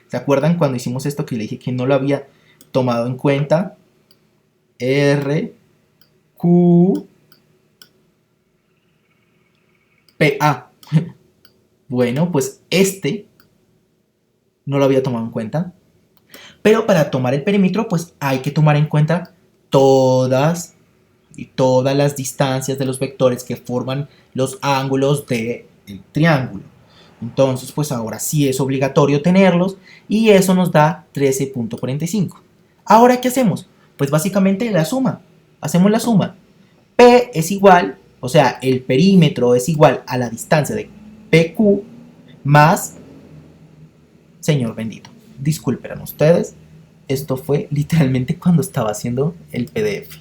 ¿Se acuerdan cuando hicimos esto que le dije que no lo había tomado en cuenta? R, Q, P, A. Bueno, pues este no lo había tomado en cuenta. Pero para tomar el perímetro, pues hay que tomar en cuenta todas las distancias de los vectores que forman los ángulos del triángulo. Entonces, pues ahora sí es obligatorio tenerlos y eso nos da 13.45. Ahora, ¿qué hacemos? Pues básicamente la suma. Hacemos la suma. P es igual, o sea, el perímetro es igual a la distancia de PQ más, señor bendito, disculpen ustedes, esto fue literalmente cuando estaba haciendo el PDF.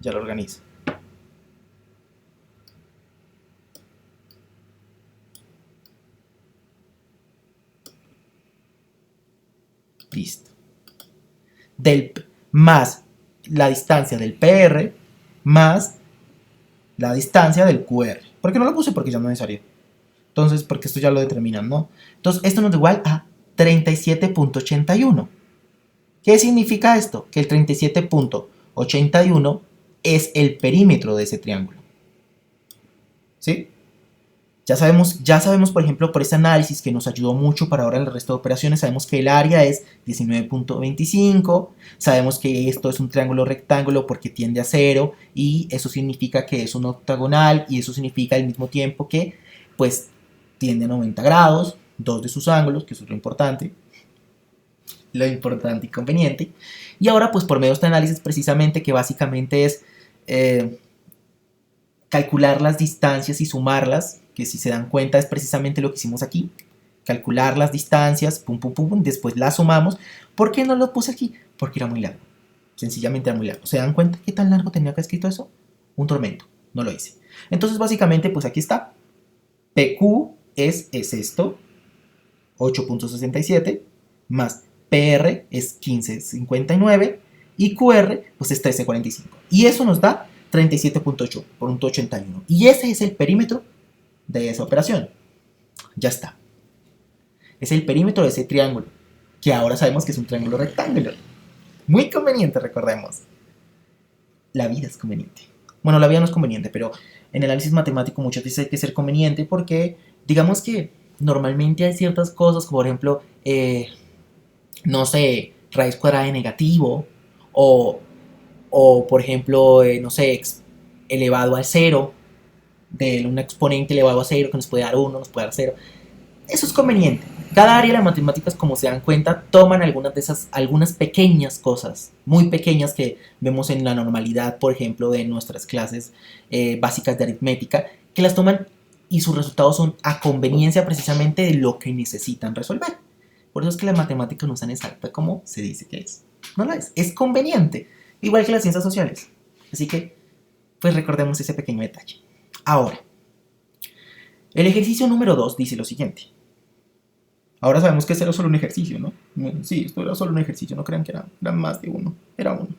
Ya lo organizo. Listo. más la distancia del PR más la distancia del QR. ¿Por qué no lo puse? Porque ya no es necesario. Entonces, porque esto ya lo determinan, ¿no? Entonces, esto nos da igual a 37.81. ¿Qué significa esto? Que el 37.81 es el perímetro de ese triángulo. ¿Sí? Ya sabemos, por ejemplo, por ese análisis que nos ayudó mucho para ahora el resto de operaciones, sabemos que el área es 19.25, sabemos que esto es un triángulo rectángulo porque tiende a 0 y eso significa que es un octagonal y eso significa al mismo tiempo que pues tiende a 90 grados, dos de sus ángulos, que eso es lo importante y conveniente. Y ahora pues por medio de este análisis precisamente que básicamente es calcular las distancias y sumarlas, que si se dan cuenta es precisamente lo que hicimos aquí, calcular las distancias, pum, pum, pum, pum, después las sumamos. ¿Por qué no lo puse aquí? Porque era muy largo, sencillamente era muy largo. ¿Se dan cuenta qué tan largo tenía que haber escrito eso? Un tormento, no lo hice. Entonces básicamente pues aquí está, PQ es esto, 8.67, más PR es 15.59 y QR pues es 13.45. Y eso nos da 37.8 por un 81. Y ese es el perímetro de esa operación. Ya está. Es el perímetro de ese triángulo, que ahora sabemos que es un triángulo rectángulo. Muy conveniente, recordemos. La vida es conveniente. Bueno, la vida no es conveniente, pero en el análisis matemático muchas veces hay que ser conveniente porque, digamos que normalmente hay ciertas cosas, como por ejemplo, no sé, raíz cuadrada de negativo, o por ejemplo, no sé, elevado al 0, de un exponente elevado a 0 que nos puede dar 1, nos puede dar 0. Eso es conveniente. Cada área de las matemáticas, como se dan cuenta, toman algunas pequeñas cosas, muy pequeñas que vemos en la normalidad, por ejemplo, de nuestras clases básicas de aritmética, que las toman y sus resultados son a conveniencia precisamente de lo que necesitan resolver. Por eso es que la matemática no es tan exacta como se dice que es. No la es conveniente, igual que las ciencias sociales. Así que, pues recordemos ese pequeño detalle. Ahora, el ejercicio número 2 dice lo siguiente. Ahora sabemos que este era solo un ejercicio, ¿no? Sí, esto era solo un ejercicio, no crean que era más de uno, era uno.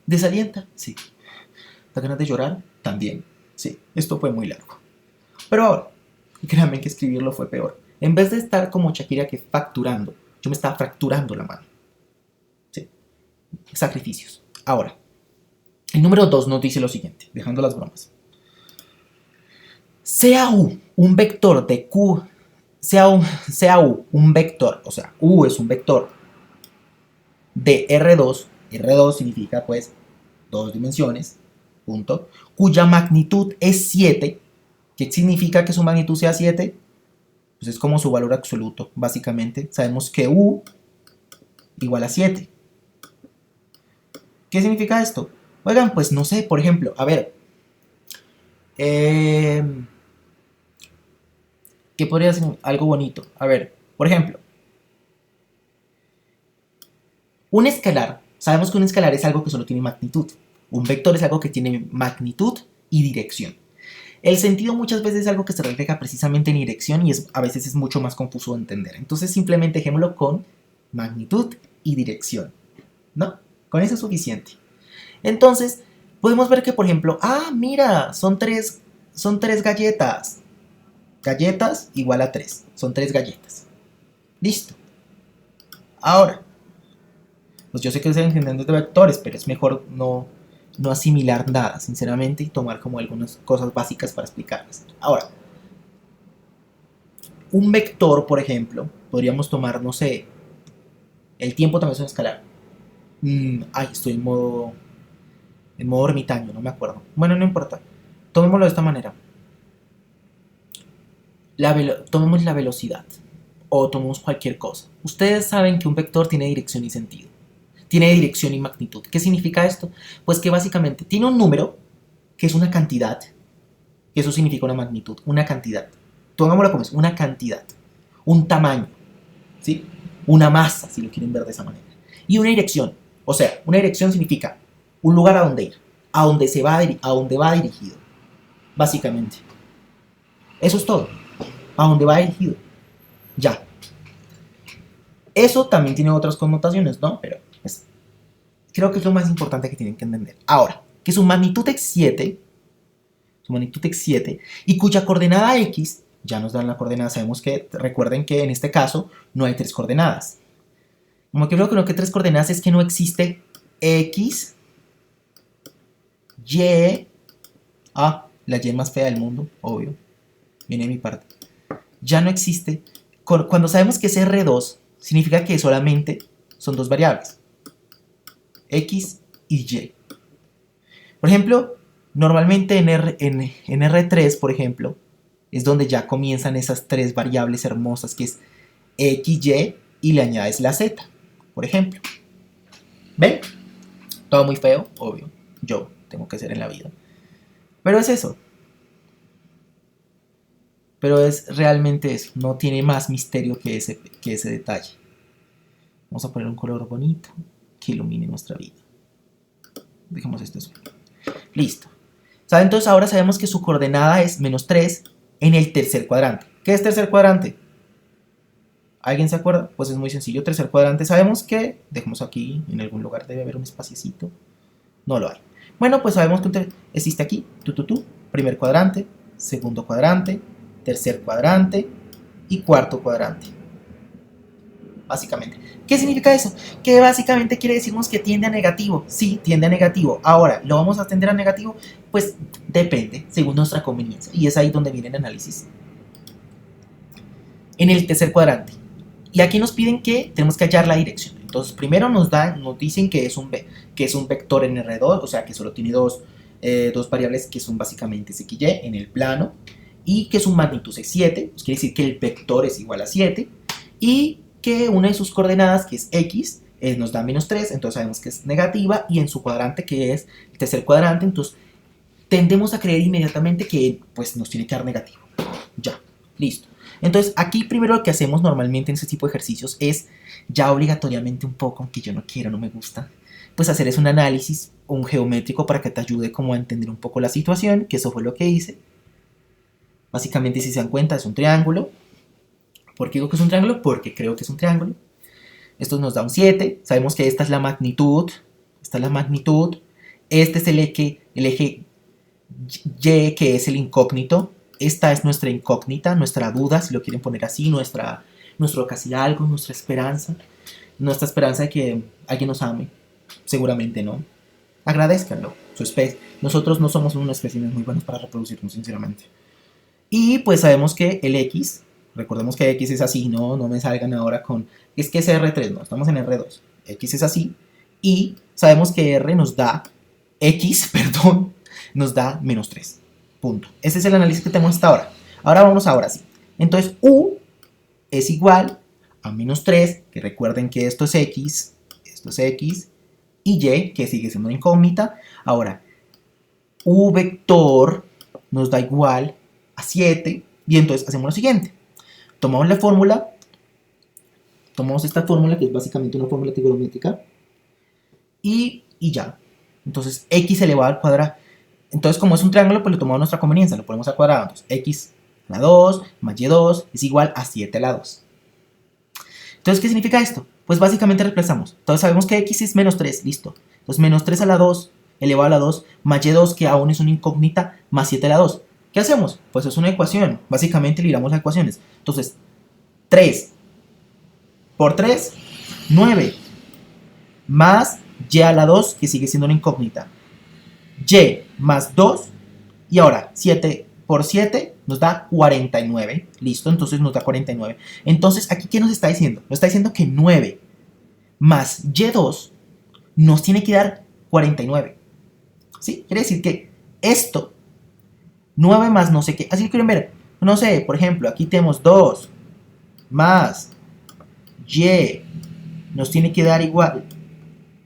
¿Desalienta? Sí. ¿Da ganas de llorar? También. Sí, esto fue muy largo. Pero ahora, créanme que escribirlo fue peor. En vez de estar como Shakira que facturando, yo me estaba fracturando la mano. Sí. Sacrificios. Ahora, el número 2 nos dice lo siguiente, dejando las bromas. Sea U un vector de Q, sea U un vector, o sea, U es un vector de R2 significa pues dos dimensiones, punto, cuya magnitud es 7. ¿Qué significa que su magnitud sea 7? Pues es como su valor absoluto, básicamente. Sabemos que U igual a 7. ¿Qué significa esto? Oigan, pues no sé, por ejemplo, a ver, ¿qué podría ser algo bonito? A ver, por ejemplo, un escalar, sabemos que un escalar es algo que solo tiene magnitud. Un vector es algo que tiene magnitud y dirección. El sentido muchas veces es algo que se refleja precisamente en dirección y a veces es mucho más confuso de entender. Entonces simplemente dejémoslo con magnitud y dirección, ¿no? Con eso es suficiente. Entonces podemos ver que, por ejemplo, mira, son tres galletas. Galletas igual a 3. Son 3 galletas. Listo. Ahora, pues yo sé que ustedes entienden de vectores, pero es mejor no asimilar nada, sinceramente, y tomar como algunas cosas básicas para explicarlas. Ahora, un vector, por ejemplo, podríamos tomar, no sé, el tiempo también es un escalar. Estoy en modo ermitaño, no me acuerdo. Bueno, no importa. Tomémoslo de esta manera. Tomemos la velocidad o tomemos cualquier cosa. Ustedes saben que un vector tiene dirección y sentido. Tiene dirección y magnitud. ¿Qué significa esto? Pues que básicamente tiene un número, que es una cantidad, que eso significa una magnitud, una cantidad. Tomémoslo como es, una cantidad, un tamaño, ¿sí? Una masa, si lo quieren ver de esa manera. Y una dirección. O sea, una dirección significa un lugar a donde ir, a donde va dirigido, básicamente. Eso es todo. A donde va dirigido. Ya. Eso también tiene otras connotaciones, ¿no? Pero creo que es lo más importante que tienen que entender. Ahora, que su magnitud es 7, y cuya coordenada x, ya nos dan la coordenada, sabemos que, recuerden que en este caso no hay 3 coordenadas. Como que creo que no que 3 coordenadas es que no existe x, y, la y más fea del mundo, obvio, viene de mi parte. Ya no existe. Cuando sabemos que es R2, significa que solamente son dos variables, X y Y. Por ejemplo, normalmente en R3, por ejemplo, es donde ya comienzan esas tres variables hermosas que es X, y le añades la Z, por ejemplo. ¿Ven? Todo muy feo, obvio. Yo tengo que ser en la vida. Pero es eso. Pero es realmente eso. No tiene más misterio que ese detalle. Vamos a poner un color bonito que ilumine nuestra vida. Dejemos esto así. Listo. ¿Saben? Entonces ahora sabemos que su coordenada es -3 en el tercer cuadrante. ¿Qué es tercer cuadrante? ¿Alguien se acuerda? Pues es muy sencillo. Tercer cuadrante sabemos que, dejemos aquí, en algún lugar debe haber un espaciecito. No lo hay. Bueno, pues sabemos que existe aquí, primer cuadrante, segundo cuadrante, tercer cuadrante y cuarto cuadrante. Básicamente. ¿Qué significa eso? Que básicamente quiere decirnos que tiende a negativo. Sí, tiende a negativo. Ahora, ¿lo vamos a tender a negativo? Pues depende, según nuestra conveniencia. Y es ahí donde viene el análisis. En el tercer cuadrante. Y aquí nos piden que tenemos que hallar la dirección. Entonces, primero nos dicen que es un vector en R2, o sea que solo tiene dos variables que son básicamente x y en el plano, y que su magnitud es 7, pues quiere decir que el vector es igual a 7, y que una de sus coordenadas, que es x, nos da -3, entonces sabemos que es negativa, y en su cuadrante, que es el tercer cuadrante, entonces tendemos a creer inmediatamente que pues, nos tiene que dar negativo. Ya, listo. Entonces, aquí primero lo que hacemos normalmente en este tipo de ejercicios es, ya obligatoriamente un poco, aunque yo no quiera, no me gusta, pues hacer es un análisis, un geométrico para que te ayude como a entender un poco la situación, que eso fue lo que hice. Básicamente, si se dan cuenta, es un triángulo. ¿Por qué digo que es un triángulo? Porque creo que es un triángulo. Esto nos da un 7, sabemos que esta es la magnitud, este es el eje Y, que es el incógnito. Esta es nuestra incógnita, nuestra duda, si lo quieren poner así, nuestro casi algo, nuestra esperanza de que alguien nos ame, seguramente no. Agradezcanlo, su especie. Nosotros no somos una especie muy buenos para reproducirnos, sinceramente. Y pues sabemos que el X, recordemos que X es así, no me salgan ahora con, es que es R3, no, estamos en R2. X es así, y sabemos que R nos da, X, perdón, nos da -3. Punto. Ese es el análisis que tenemos hasta ahora. Ahora vamos ahora sí. Entonces U es igual a -3, que recuerden que esto es X, y Y, que sigue siendo una incógnita. Ahora, U vector nos da igual a 7, y entonces hacemos lo siguiente. Tomamos la fórmula, tomamos esta fórmula, que es básicamente una fórmula trigonométrica, y ya. Entonces, X elevado al cuadrado. Entonces, como es un triángulo, pues lo tomamos a nuestra conveniencia, lo ponemos al cuadrado. Entonces, x a la 2 más y2 es igual a 7 a la 2. Entonces, ¿qué significa esto? Pues básicamente reemplazamos. Entonces, sabemos que x es -3, listo. Entonces, -3 a la 2 elevado a la 2 más y2, que aún es una incógnita, más 7 a la 2. ¿Qué hacemos? Pues es una ecuación. Básicamente libramos las ecuaciones. Entonces, 3 por 3, 9. Más y a la 2, que sigue siendo una incógnita. Y más 2, y ahora 7 por 7 nos da 49, listo, entonces nos da 49. Entonces, ¿aquí qué nos está diciendo? Nos está diciendo que 9 más y2 nos tiene que dar 49, ¿sí? Quiere decir que esto, 9 más no sé qué, así que quieren ver, no sé, por ejemplo, aquí tenemos 2 más y nos tiene que dar igual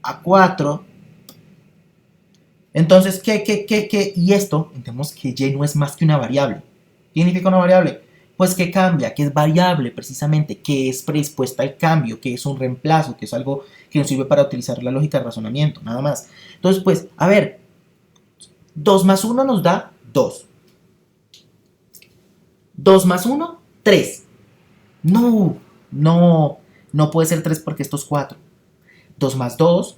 a 4. Entonces, ¿qué? Y esto, entendemos que y no es más que una variable. ¿Qué significa una variable? Pues que cambia, que es variable precisamente, que es predispuesta al cambio, que es un reemplazo, que es algo que nos sirve para utilizar la lógica de razonamiento, nada más. Entonces, pues, a ver, 2 más 1 nos da 2. 2 más 1, 3. No puede ser 3 porque esto es 4. 2 más 2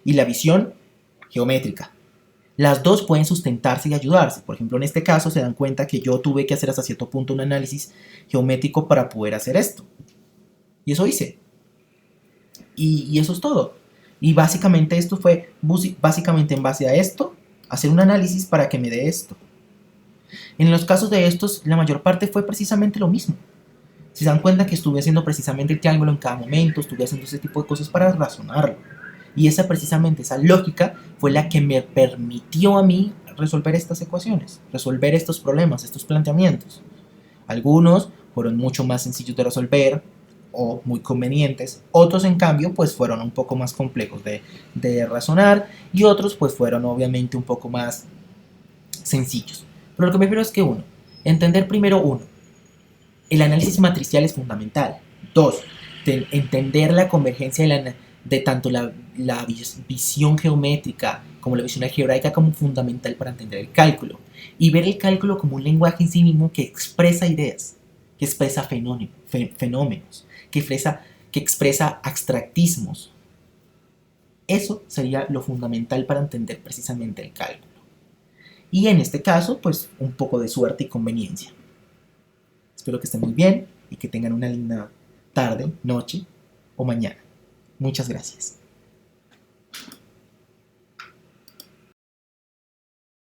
y la visión geométrica. Las dos pueden sustentarse y ayudarse. Por ejemplo, en este caso se dan cuenta que yo tuve que hacer hasta cierto punto un análisis geométrico para poder hacer esto. Y eso hice. Y eso es todo. Y básicamente esto fue, básicamente en base a esto, hacer un análisis para que me dé esto. En los casos de estos, la mayor parte fue precisamente lo mismo. Se dan cuenta que estuve haciendo precisamente el triángulo en cada momento, estuve haciendo ese tipo de cosas para razonarlo. Y precisamente esa lógica fue la que me permitió a mí resolver estas ecuaciones, resolver estos problemas, estos planteamientos. Algunos fueron mucho más sencillos de resolver o muy convenientes, otros en cambio pues fueron un poco más complejos de razonar y otros pues fueron obviamente un poco más sencillos. Pero lo que me refiero es que entender primero el análisis matricial es fundamental. Dos, entender la convergencia de tanto la visión geométrica como la visión algebraica como fundamental para entender el cálculo. Y ver el cálculo como un lenguaje en sí mismo que expresa ideas, que expresa fenómenos, que expresa abstractismos. Eso sería lo fundamental para entender precisamente el cálculo. Y en este caso, pues un poco de suerte y conveniencia. Espero que estén muy bien y que tengan una linda tarde, noche o mañana. Muchas gracias.